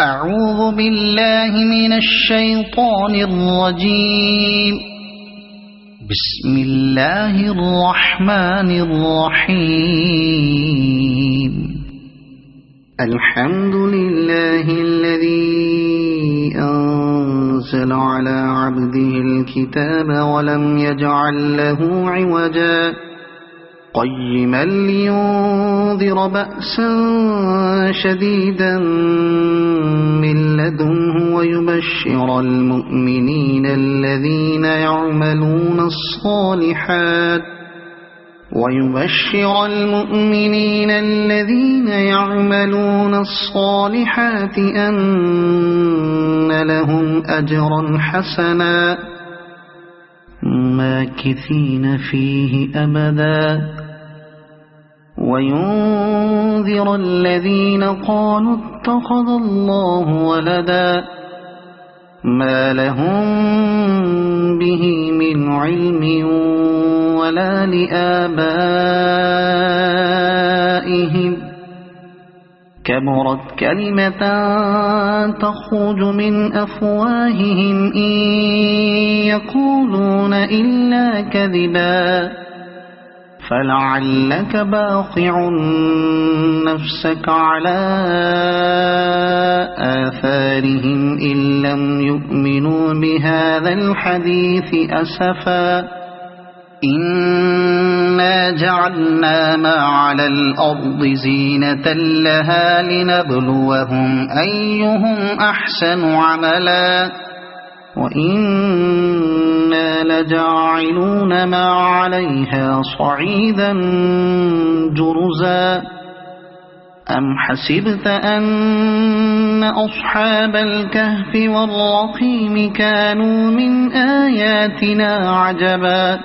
أعوذ بالله من الشيطان الرجيم. بسم الله الرحمن الرحيم. الحمد لله الذي أنزل على عبده الكتاب ولم يجعل له عوجا قيما لينذر بأسا شديدا من لدنه ويبشر المؤمنين الذين يعملون الصالحات أن لهم أجرا حسنا ماكثين فيه أبدا وينذر الذين قالوا اتخذ الله ولدا ما لهم به من علم ولا لآبائهم كبرت كلمة تخرج من أفواههم إن يقولون إلا كذبا فلعلك باخع نفسك على آثارهم إن لم يؤمنوا بهذا الحديث أسفا إنا جعلنا ما على الأرض زينة لها لنبلوهم أيهم أحسن عملا وإنا لجاعلون ما عليها صعيدا جرزا أم حسبت أن أصحاب الكهف والرقيم كانوا من آياتنا عجبا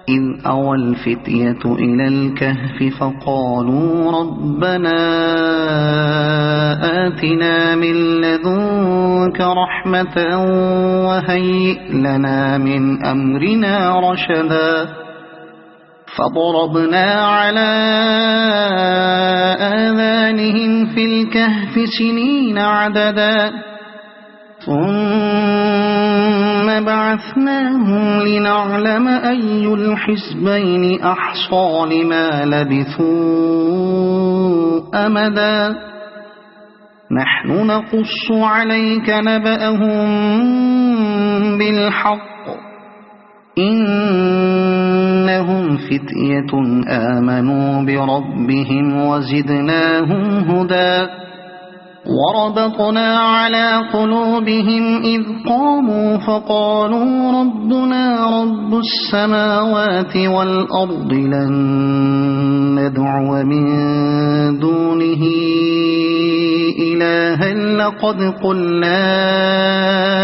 إذ أوى الفتية إلى الكهف فقالوا ربنا آتنا من لدنك رحمة وهيئ لنا من أمرنا رشدا فضربنا على آذانهم في الكهف سنين عددا ثم بعثناهم لنعلم أي الحزبين أحصى لما لبثوا أمدا نحن نقص عليك نبأهم بالحق إنهم فتية آمنوا بربهم وزدناهم هدى وربطنا على قلوبهم إذ قاموا فقالوا ربنا رب السماوات والأرض لن ندعو من دونه إلها لقد قلنا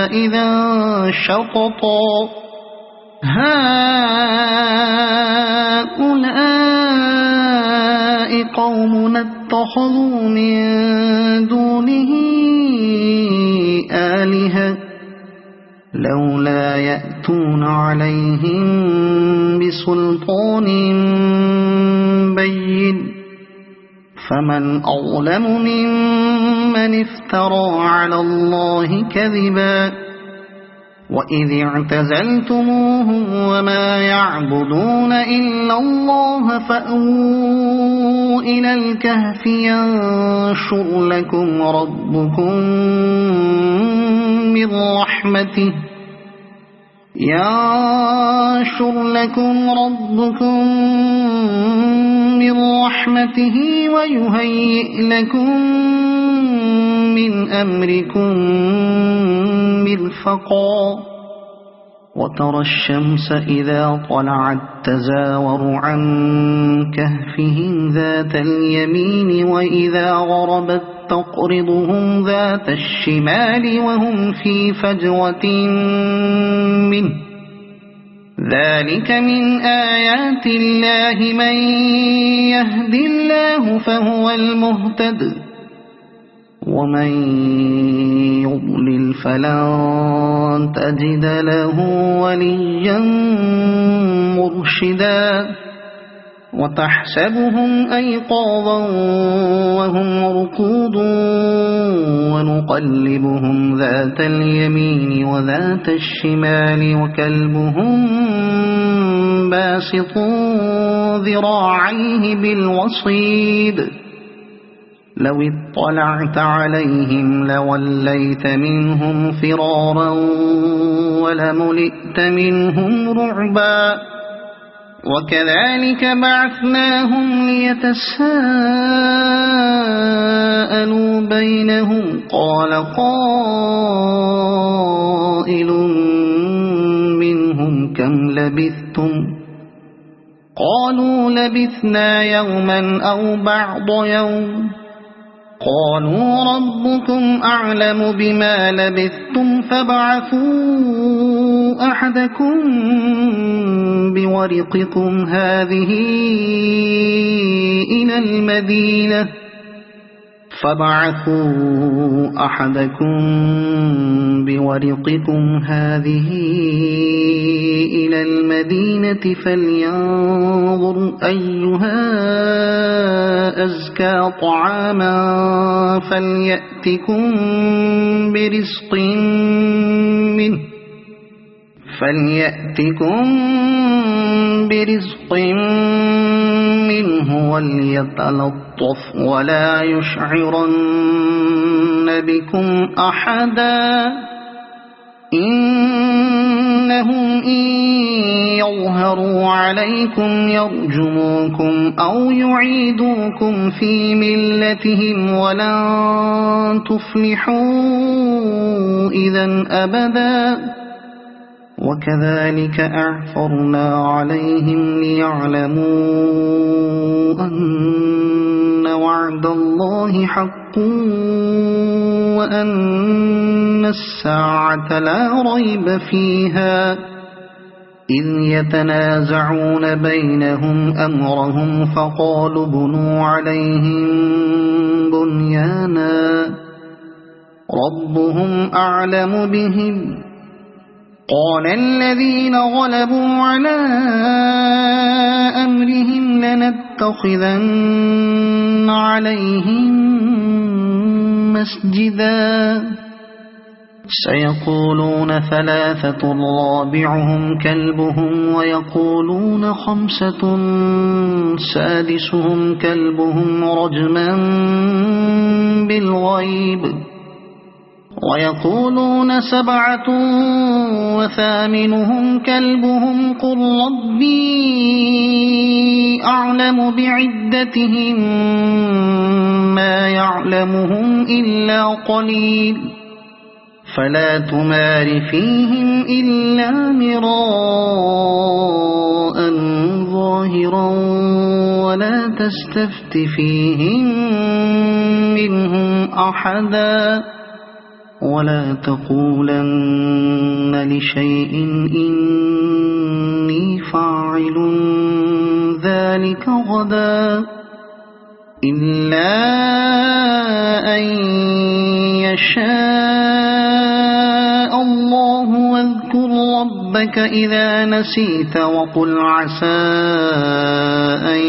إذا شططا هؤلاء قومنا اتخذوا من دونه آلهة لولا يأتون عليهم بسلطان بين فمن أظلم ممن افترى على الله كذبا وإذ اعتزلتموهم وما يعبدون إلا الله فأووا إلى الكهف ينشر لكم ربكم من رحمته ويهيئ لكم من أمركم مرفقا وترى الشمس إذا طلعت تزاور عن كهفهم ذات اليمين وإذا غربت تقرضهم ذات الشمال وهم في فجوة منه ذلك من آيات الله من يهد الله فهو المهتد ومن يضلل فلن تجد له وليا مرشدا وتحسبهم أيقاظا وهم رقود ونقلبهم ذات اليمين وذات الشمال وكلبهم باسط ذراعيه بالوصيد لو اطلعت عليهم لوليت منهم فرارا ولملئت منهم رعبا وكذلك بعثناهم ليتساءلوا بينهم قال قائل منهم كم لبثتم قالوا لبثنا يوما أو بعض يوم قالوا ربكم أعلم بما لبثتم فابعثوا أحدكم بورقكم هذه إلى المدينة فلينظر أيها أزكى طعاما فليأتكم برزق منه وليتلطف ولا يشعرن بكم أحدا إنهم إن يظهروا عليكم يرجموكم أو يعيدوكم في ملتهم ولن تفلحوا إذا أبدا وكذلك أعثرنا عليهم ليعلموا أن وعد الله حق وأن الساعة لا ريب فيها إذ يتنازعون بينهم أمرهم فقالوا بنوا عليهم بنيانا ربهم أعلم بهم قال الذين غلبوا على أمرهم لنتخذن عليهم مسجدا سيقولون ثلاثة رابعهم كلبهم ويقولون خمسة سادسهم كلبهم رجما بالغيب ويقولون سبعة وثامنهم كلبهم قل ربي أعلم بعدتهم ما يعلمهم إلا قليل فلا تمار فيهم إلا مراء ظاهرا ولا تستفت فيهم منهم أحدا ولا تقولن لشيء إني فاعل ذلك غدا إلا أن يشاء الله واذكر ربك إذا نسيت وقل عسى أن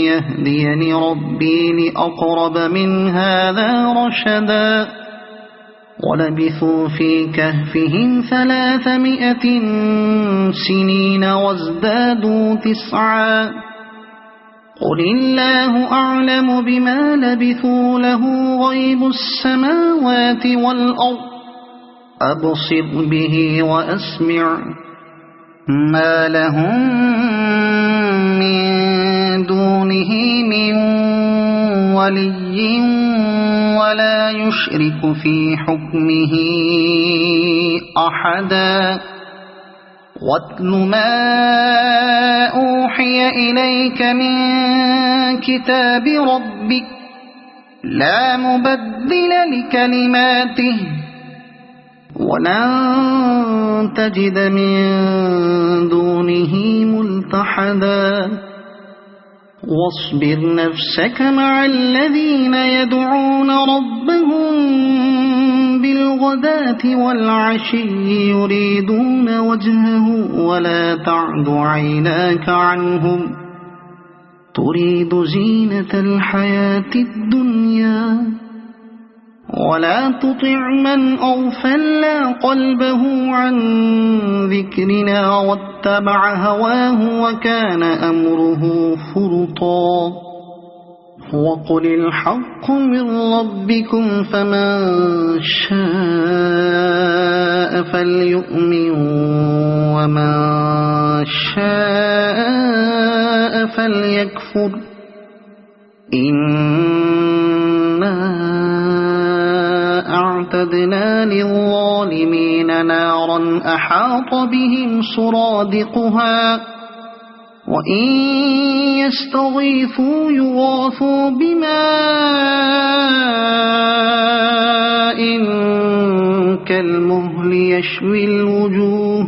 يهديني ربي لأقرب من هذا رشدا ولبثوا في كهفهم 300 سنين وازدادوا 9 قل الله أعلم بما لبثوا له غيب السماوات والأرض أبصر به وأسمع ما لهم من دونه من ولي ولا يشرك في حكمه أحدا واتل ما أوحي إليك من كتاب ربك لا مبدل لكلماته ولن تجد من دونه ملتحدا واصبر نفسك مع الذين يدعون ربهم بالغداة والعشي يريدون وجهه ولا تعد عيناك عنهم تريد زينة الحياة الدنيا ولا تطع من أغفلنا قلبه عن ذكرنا واتبع هواه وكان أمره فرطا وقل الحق من ربكم فمن شاء فليؤمن ومن شاء فليكفر إنا أعتدنا للظالمين نارا أحاط بهم سرادقها وإن يستغيثوا يغاثوا بماء كالمهل يشوي الوجوه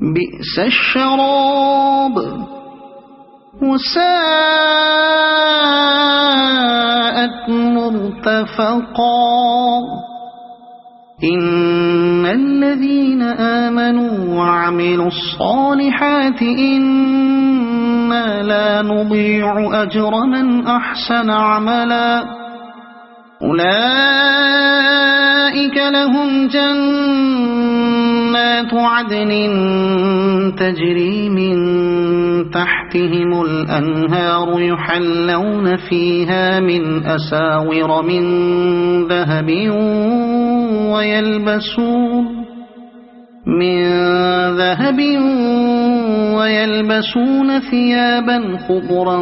بئس الشراب وساءت مرتفقا إن الذين آمنوا وعملوا الصالحات إنا لا نضيع أجر من أحسن عملا أولئك لهم جنات عدن تجري من تحتهم الأنهار يحلون فيها من أساور من ذهب ويلبسون ثيابا خضرا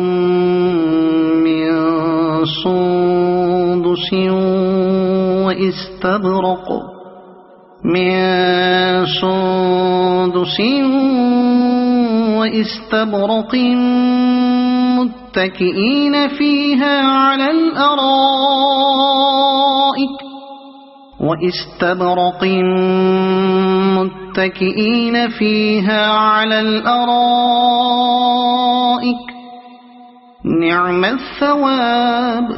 من سندس وإستبرق متكئين فيها على الأرائك نعم الثواب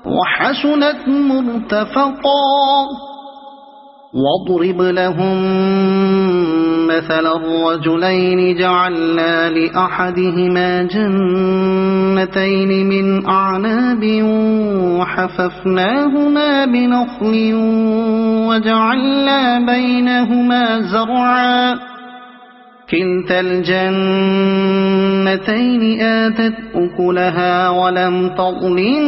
وحسنت مرتفقا واضرب لهم مثل الرجلين جعلنا لأحدهما جنتين من أعناب وحففناهما بنخل وجعلنا بينهما زرعا كلتا الجنتين آتت أكلها ولم تظلم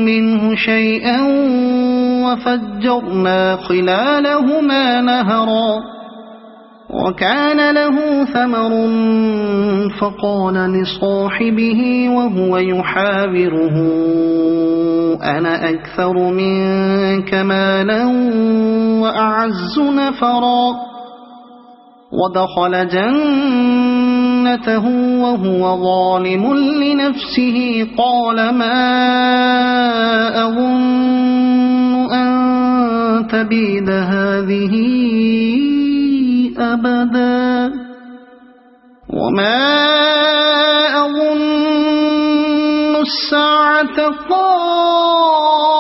منه شيئا وفجرنا خلالهما نهرا وكان له ثمر فقال لصاحبه وهو يحاوره أنا أكثر منك مالا وأعز نفرا ودخل جنته وهو ظالم لنفسه قال ما أظن أن تبيد هذه أبدا وما أظن الساعة قائمة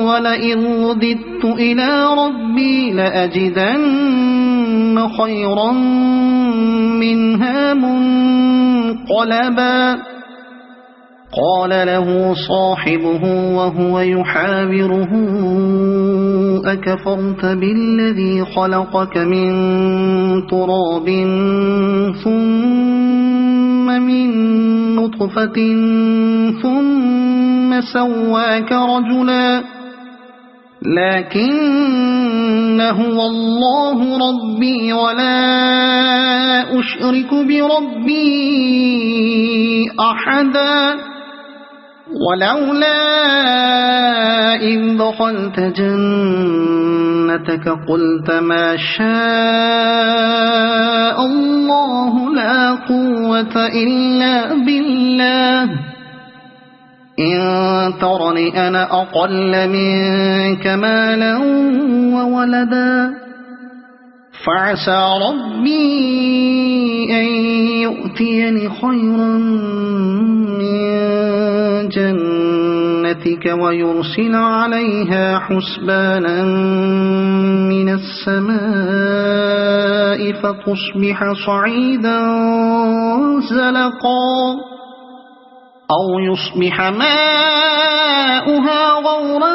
ولئن رددت إلى ربي لأجدن خيرا منها منقلبا قال له صاحبه وهو يحاوره أكفرت بالذي خلقك من تراب ثم من نطفة ثم سواك رجلا لكن هو الله ربي ولا أشرك بربي أحدا ولولا إذ دخلت جنتك قلت ما شاء الله لا قوة إلا بالله إن ترني أنا أقل منك مالا وولدا فعسى ربي أن يؤتيني خيرا من جنتك ويرسل عليها حسبانا من السماء فتصبح صعيدا زلقا أو يصبح ماؤها غورا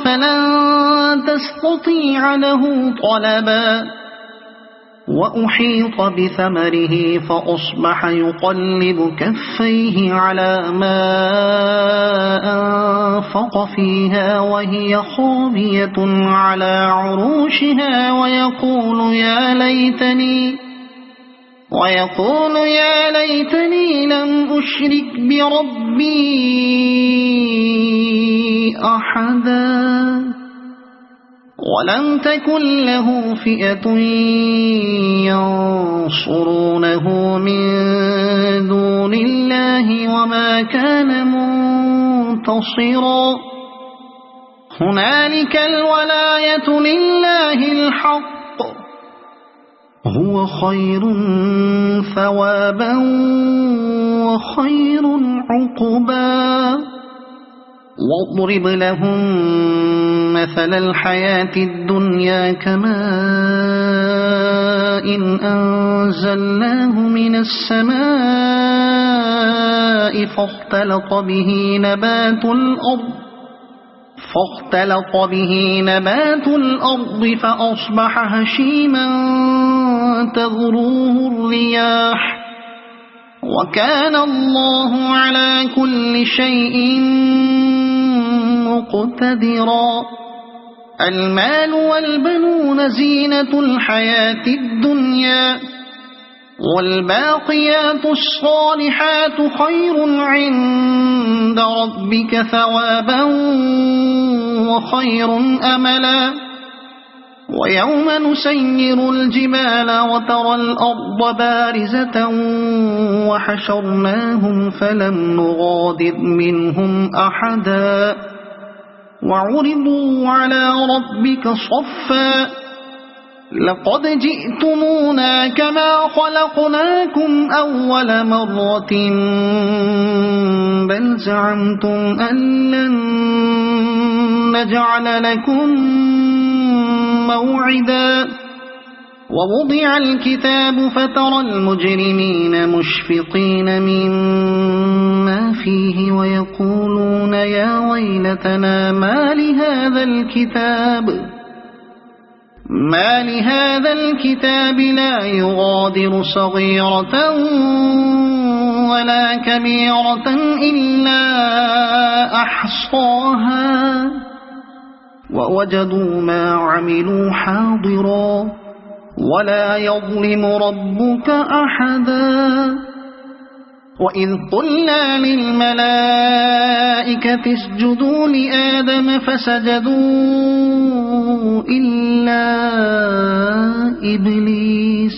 فلن تستطيع له طلبا وأحيط بثمره فأصبح يقلب كفيه على ما أنفق فيها وهي خاوية على عروشها ويقول يا ليتني لم أشرك بربي أحدا ولم تكن له فئة ينصرونه من دون الله وما كان منتصرا هنالك الولاية لله الحق هو خير ثوابا وخير عقبا واضرب لهم مثل الحياة الدنيا كماء أنزلناه من السماء فاختلط به نبات الأرض فأصبح هشيما تذروه الرياح وكان الله على كل شيء مقتدرا المال والبنون زينة الحياة الدنيا والباقيات الصالحات خير عند ربك ثوابا وخير أملا ويوم نسير الجبال وترى الأرض بارزة وحشرناهم فلم نغادر منهم أحدا وعرضوا على ربك صفا لقد جئتمونا كما خلقناكم أول مرة بل زعمتم أن لن نجعل لكم موعدا ووضع الكتاب فترى المجرمين مشفقين مما فيه ويقولون يا ويلتنا ما لهذا الكتاب لا يغادر صغيرة ولا كبيرة إلا أحصاها ووجدوا ما عملوا حاضرا ولا يظلم ربك أحدا وإذ قلنا للملائكة اسجدوا لآدم فسجدوا إلا إبليس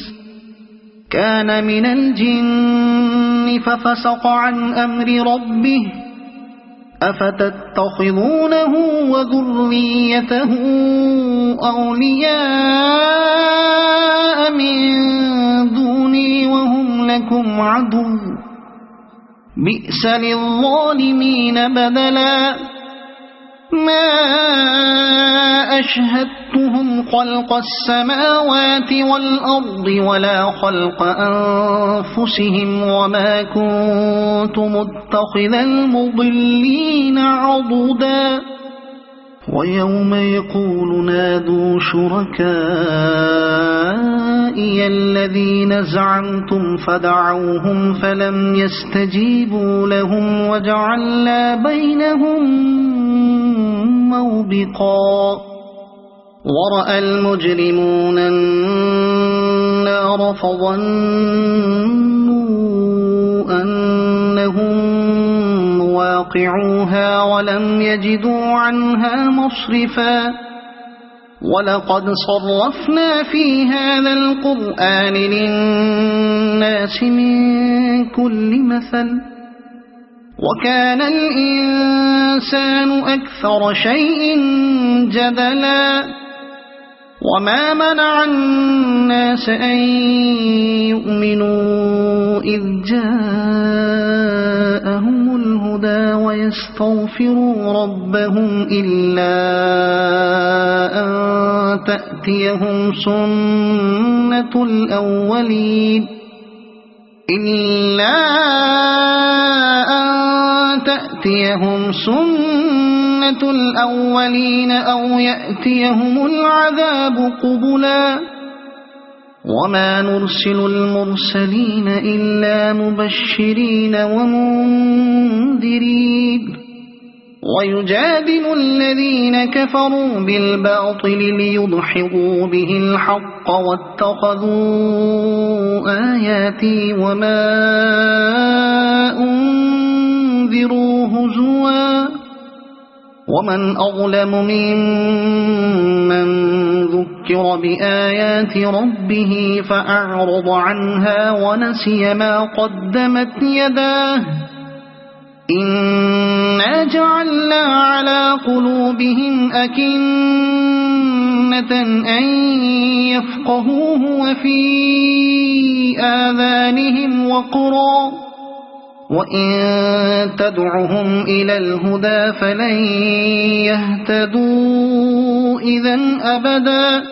كان من الجن ففسق عن أمر ربه أفتتخذونه وذريته أولياء من دوني وهم لكم عدو بئس للظالمين بدلا ما أشهدتهم خلق السماوات والأرض ولا خلق أنفسهم وما كنت متخذ المضلين عضدا ويوم يقول نادوا شركائي الذين زعمتم فدعوهم فلم يستجيبوا لهم وجعلنا بينهم موبقا ورأى المجرمون النار فظنوا أنهم واقعوها ولم يجدوا عنها مصرفا ولقد صرفنا في هذا القرآن للناس من كل مثل وكان الإنسان أكثر شيء جدلا وما منع الناس أن يؤمنوا إذ جاءهم الهدى ويستغفروا ربهم إلا أن تأتيهم سنة الأولين إلا أن تأتيهم سنة الأولين أو يأتيهم العذاب قبلا وما نرسل المرسلين إلا مبشرين ومنذرين ويجادل الذين كفروا بالباطل ليدحضوا به الحق واتخذوا آياتي وما أنذروا هزوا ومن أظلم ممن ذكر بآيات ربه فأعرض عنها ونسي ما قدمت يداه إنا جعلنا على قلوبهم أكنة أن يفقهوه وفي آذانهم وقرا وإن تدعهم إلى الهدى فلن يهتدوا إذن أبدا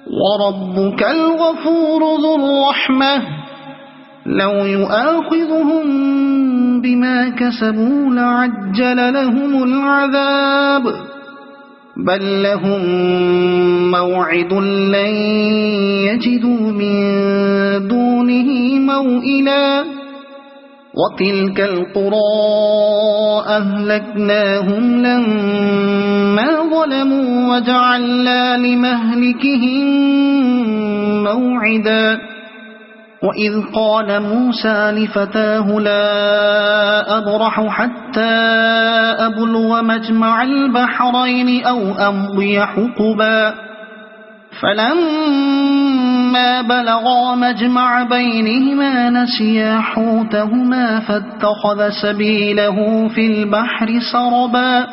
وربك الغفور ذو الرحمة لو يؤاخذهم بما كسبوا لعجل لهم العذاب بل لهم موعد لن يجدوا من دونه موئلا وتلك القرى أهلكناهم لما ظلموا وجعلنا لمهلكهم موعدا وإذ قال موسى لفتاه لا أبرح حتى أبلغ مجمع البحرين أو أمضي حقبا فلما بلغا مجمع بينهما نسيا حوتهما فاتخذ سبيله في البحر سربا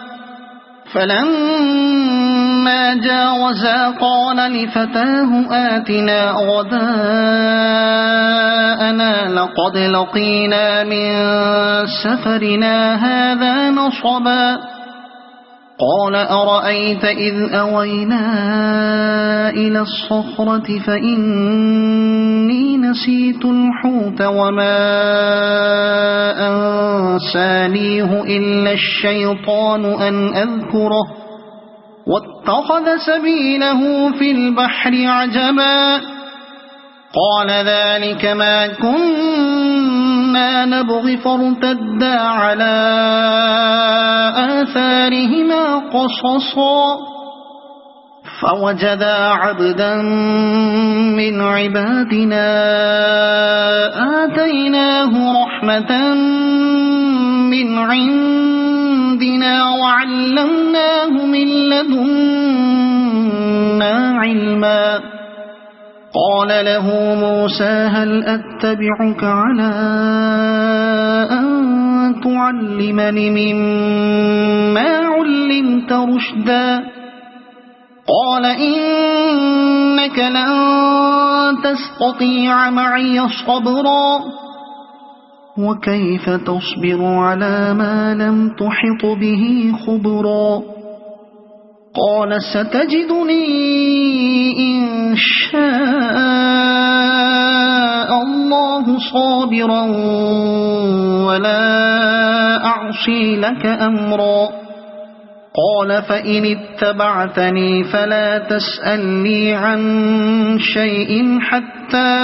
فلما جاوزا قال لفتاه آتنا غداءنا لقد لقينا من سفرنا هذا نصبا قال أرأيت إذ أوينا إلى الصخرة فإني نسيت الحوت وما أنسانيه إلا الشيطان أن أذكره واتخذ سبيله في البحر عجبا قال ذلك ما كنا نبغي فارتدا على آثارهما قصصا فوجدا عبدا من عبادنا آتيناه رحمة من عندنا وعلمناه من لدنا علما قال له موسى هل أتبعك على أن تعلمني مما علمت رشدا قال إنك لن تستطيع معي صبرا وكيف تصبر على ما لم تحط به خبرا قال ستجدني إن شاء الله صابرا ولا أعصي لك أمرا قال فإن اتبعتني فلا تسألني عن شيء حتى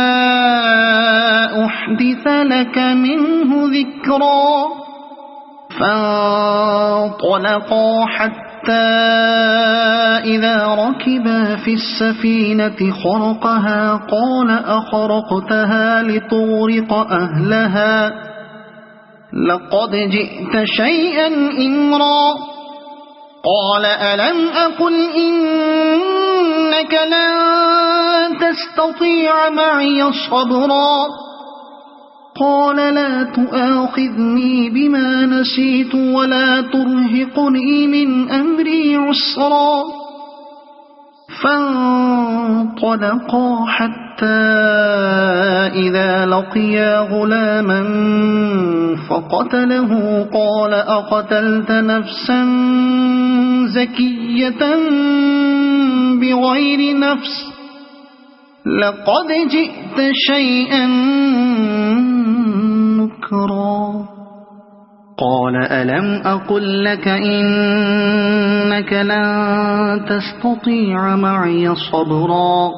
أحدث لك منه ذكرا فانطلقا حتى إذا ركبا في السفينة خرقها قال أخرقتها لتغرق أهلها لقد جئت شيئا إمرا قال ألم أقل إنك لن تستطيع معي صبرا قال لا تؤاخذني بما نسيت ولا ترهقني من أمري عسرا فانطلقا حتى إذا لقيا غلاما فقتله قال أقتلت نفسا زكية بغير نفس لقد جئت شيئا نكرا قال ألم أقل لك إنك لن تستطيع معي صبرا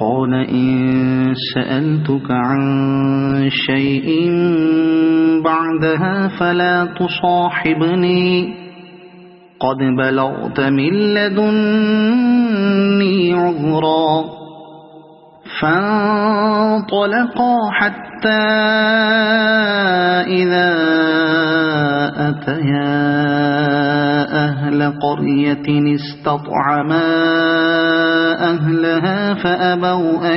قال إن سألتك عن شيء بعدها فلا تصاحبني قد بلغت من لدني عذرا فانطلقا حتى إذا أتيا أهل قرية استطعما أهلها فأبوا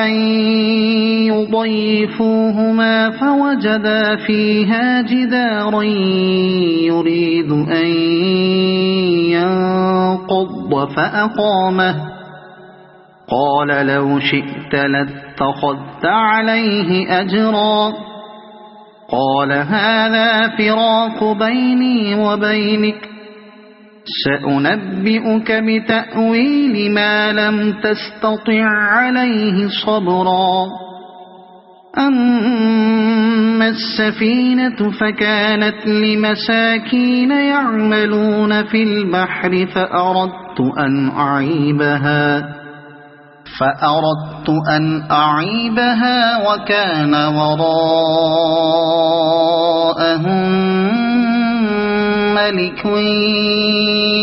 أن يضيفوهما فوجدا فيها جدارا يريد أن ينقض فأقامه قال لو شئت لاتخذت عليه أجرا قال هذا فراق بيني وبينك سأنبئك بتأويل ما لم تستطع عليه صبرا أما السفينة فكانت لمساكين يعملون في البحر فأردت أن أعيبها وكان وراءهم ملك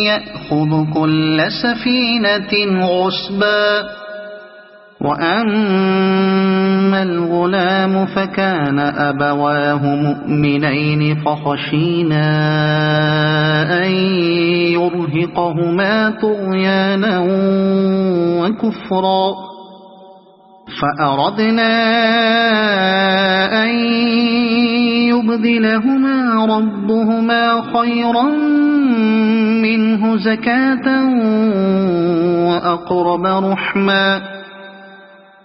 يأخذ كل سفينة غصبا وأما الغلام فكان أبواه مؤمنين فخشينا أن يرهقهما طغيانا وكفرا فأردنا أن يبدلهما ربهما خيرا منه زكاة وأقرب رحما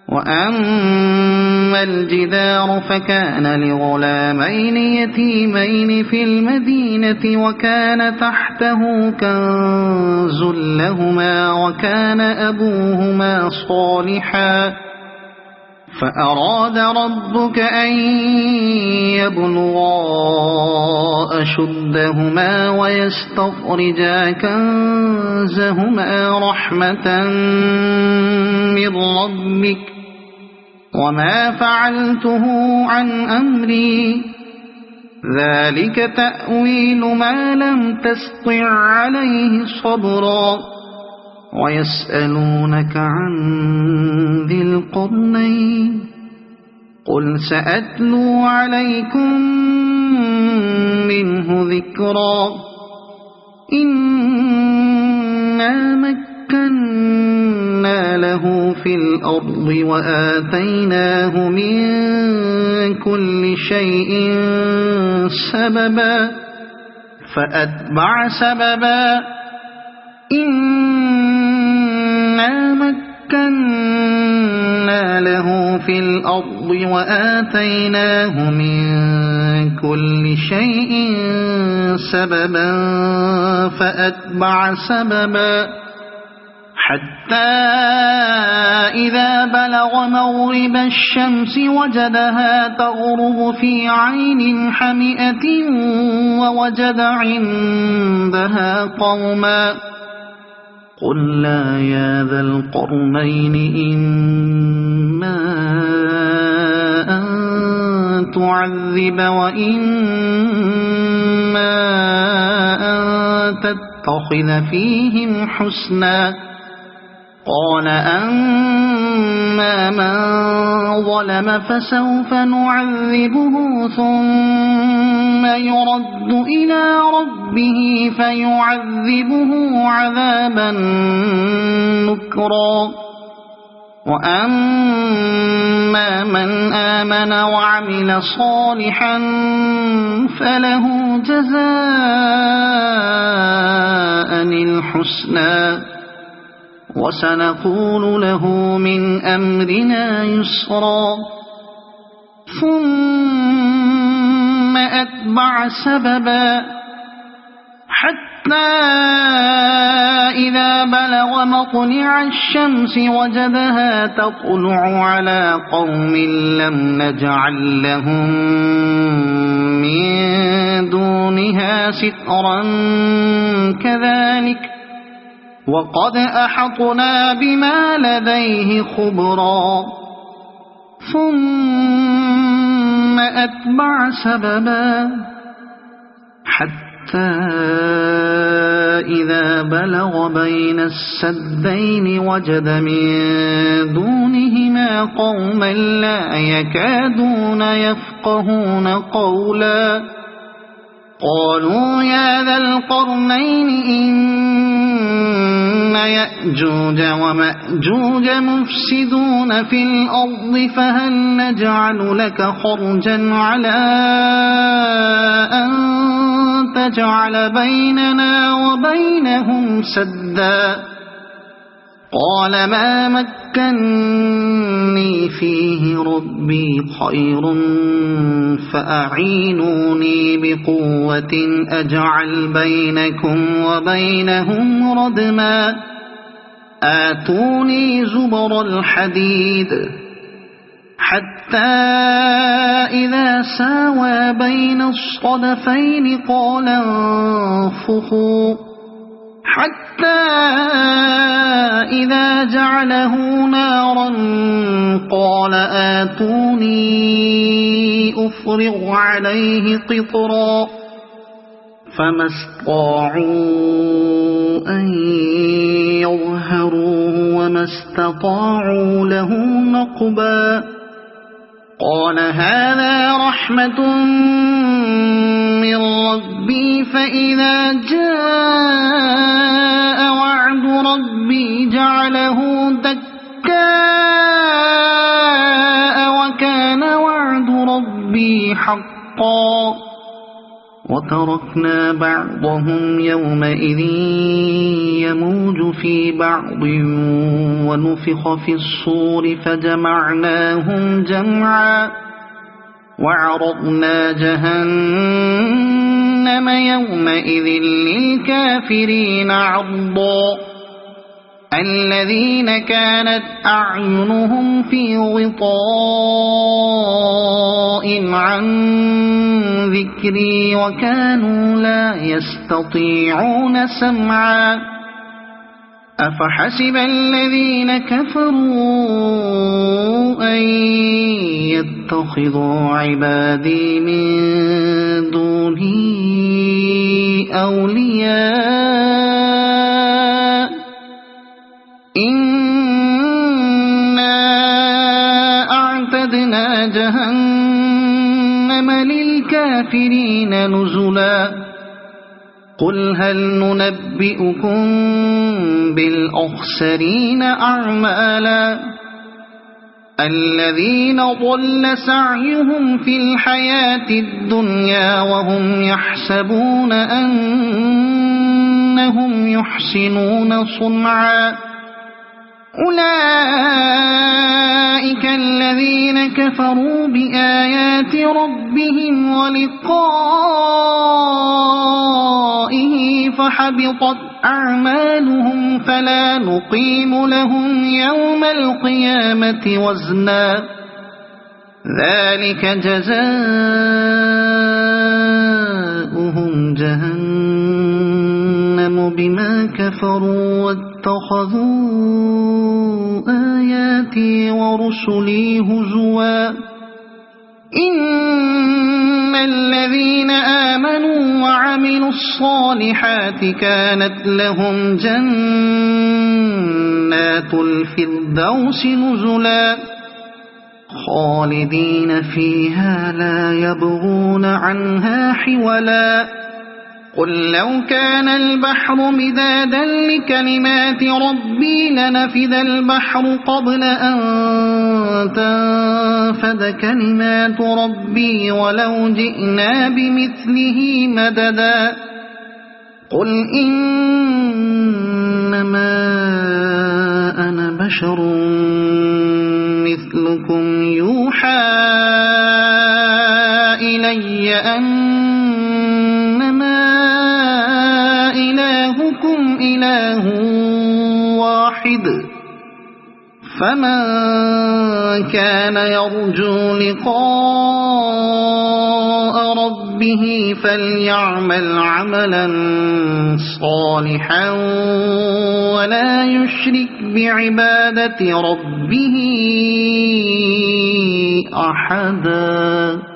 وأما الجدار فكان لغلامين يتيمين في المدينة وكان تحته كنز لهما وكان أبوهما صالحا فأراد ربك أن يبلغا أشدهما ويستخرجا كنزهما رحمة من ربك وما فعلته عن أمري ذلك تأويل ما لم تسطع عليه صبرا ويسألونك عن ذي القرنين قل سأتلو عليكم منه ذكرا إنا مكنا له في الأرض وآتيناه من كل شيء سببا فأتبع سببا إنا مكنا له في الأرض وآتيناه من كل شيء سببا فأتبع سببا حتى إذا بلغ مغرب الشمس وجدها تغرب في عين حمئة ووجد عندها قوما قلنا يا ذا القرنين إما أن تعذب وإما أن تتخذ فيهم حسنا قال أما من ظلم فسوف نعذبه ثم يرد إلى ربه فيعذبه عذابا نكرا وأما من آمن وعمل صالحا فله جزاء الحسنى وسنقول له من أمرنا يسرا ثم أتبع سببا حتى إذا بلغ مطلع الشمس وجدها تطلع على قوم لم نجعل لهم من دونها سترا كذلك وقد أحطنا بما لديه خبرا ثم أتبع سببا حتى إذا بلغ بين السدين وجد من دونهما قوما لا يكادون يفقهون قولا قالوا يا ذا القرنين إن يأجوج ومأجوج مفسدون في الأرض فهل نجعل لك خرجا على أن تجعل بيننا وبينهم سدا قال ما مكني فيه ربي خير فأعينوني بقوة أجعل بينكم وبينهم ردما آتوني زبر الحديد حتى إذا ساوى بين الصدفين قال انفخوا حتى إذا جعله نارا قال آتوني أفرغ عليه قطرا فما استطاعوا أن يظهروه وما استطاعوا له نقبا قال هذا رحمة من ربي فإذا جاء وعد ربي جعله دكاء وكان وعد ربي حقا وتركنا بعضهم يومئذ يموج في بعض ونفخ في الصور فجمعناهم جمعا وعرضنا جهنم يومئذ للكافرين عرضا الذين كانت أعينهم في غطاء عن ذكري وكانوا لا يستطيعون سمعا أفحسب الذين كفروا أن يتخذوا عبادي من دوني أولياء إنا أعتدنا جهنم للكافرين نزلا قل هل ننبئكم بالأخسرين أعمالا الذين ضل سعيهم في الحياة الدنيا وهم يحسبون أنهم يحسنون صنعا أولئك الذين كفروا بآيات ربهم ولقائه فحبطت أعمالهم فلا نقيم لهم يوم القيامة وزنا ذلك جزاؤهم جهنم بما كفروا واتخذوا آياتي ورسلي هزوا إن الذين آمنوا وعملوا الصالحات كانت لهم جنات الفردوس نزلا خالدين فيها لا يبغون عنها حولا قل لو كان البحر مدادا لكلمات ربي لنفد البحر قبل أن تنفد كلمات ربي ولو جئنا بمثله مددا قل إنما أنا بشر مثلكم يوحى إلي أنما إلهكم إله فمن كان يرجو لقاء ربه فليعمل عملا صالحا ولا يشرك بعبادة ربه أحدا.